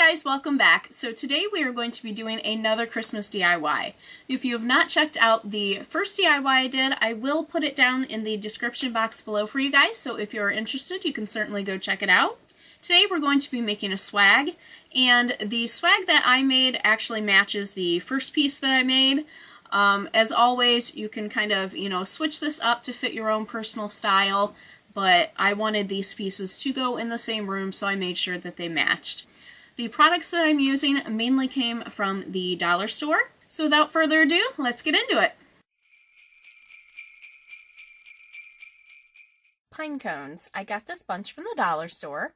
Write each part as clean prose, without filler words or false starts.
guys, welcome back. So today we are going to be doing another Christmas DIY. If you have not checked out the first DIY I did, I will put it down in the description box below for you guys, so if you're interested you can certainly go check it out. Today we're going to be making a swag, and the swag that I made actually matches the first piece that I made. As always, you can kind of, switch this up to fit your own personal style, but I wanted these pieces to go in the same room, so I made sure that they matched. The products that I'm using mainly came from the dollar store. So without further ado, let's get into it. Pine cones. I got this bunch from the dollar store.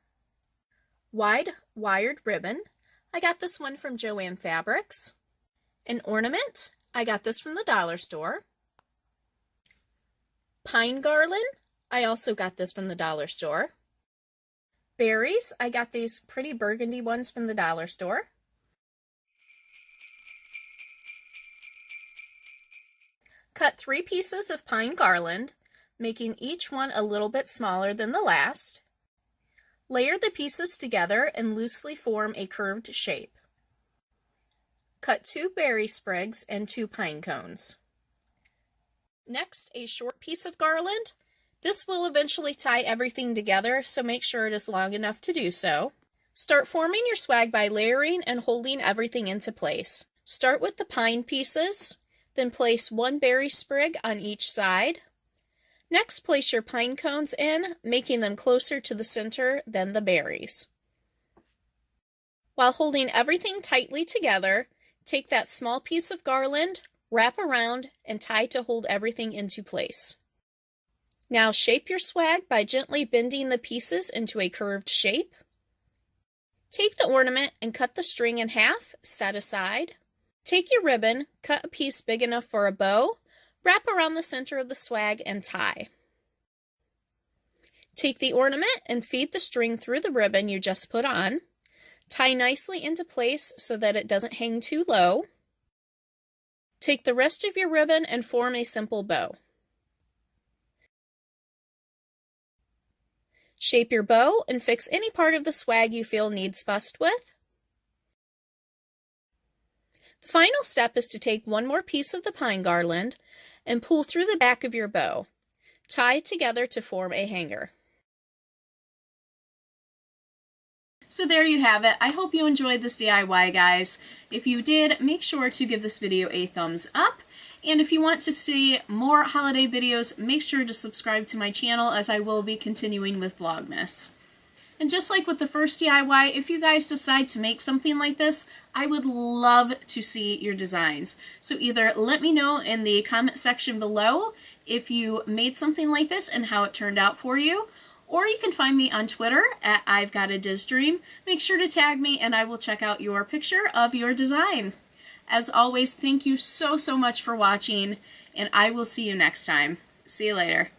Wide wired ribbon. I got this one from Joann Fabrics. An ornament. I got this from the dollar store. Pine garland. I also got this from the dollar store. Berries, I got these pretty burgundy ones from the dollar store. Cut 3 pieces of pine garland, making each one a little bit smaller than the last. Layer the pieces together and loosely form a curved shape. Cut 2 berry sprigs and 2 pine cones. Next, a short piece of garland. This will eventually tie everything together, so make sure it is long enough to do so. Start forming your swag by layering and holding everything into place. Start with the pine pieces, then place 1 berry sprig on each side. Next, place your pine cones in, making them closer to the center than the berries. While holding everything tightly together, take that small piece of garland, wrap around, and tie to hold everything into place. Now shape your swag by gently bending the pieces into a curved shape. Take the ornament and cut the string in half, set aside. Take your ribbon, cut a piece big enough for a bow, wrap around the center of the swag and tie. Take the ornament and feed the string through the ribbon you just put on. Tie nicely into place so that it doesn't hang too low. Take the rest of your ribbon and form a simple bow. Shape your bow and fix any part of the swag you feel needs fussed with. The final step is to take one more piece of the pine garland and pull through the back of your bow. Tie together to form a hanger. So there you have it. I hope you enjoyed this DIY, guys. If you did, make sure to give this video a thumbs up. And if you want to see more holiday videos, make sure to subscribe to my channel, as I will be continuing with VLOGMAS. And just like with the first DIY, if you guys decide to make something like this, I would love to see your designs. So either let me know in the comment section below if you made something like this and how it turned out for you, or you can find me on Twitter at I've Got a Diz Dream. Make sure to tag me and I will check out your picture of your design. As always, thank you so much for watching, and I will see you next time. See you later.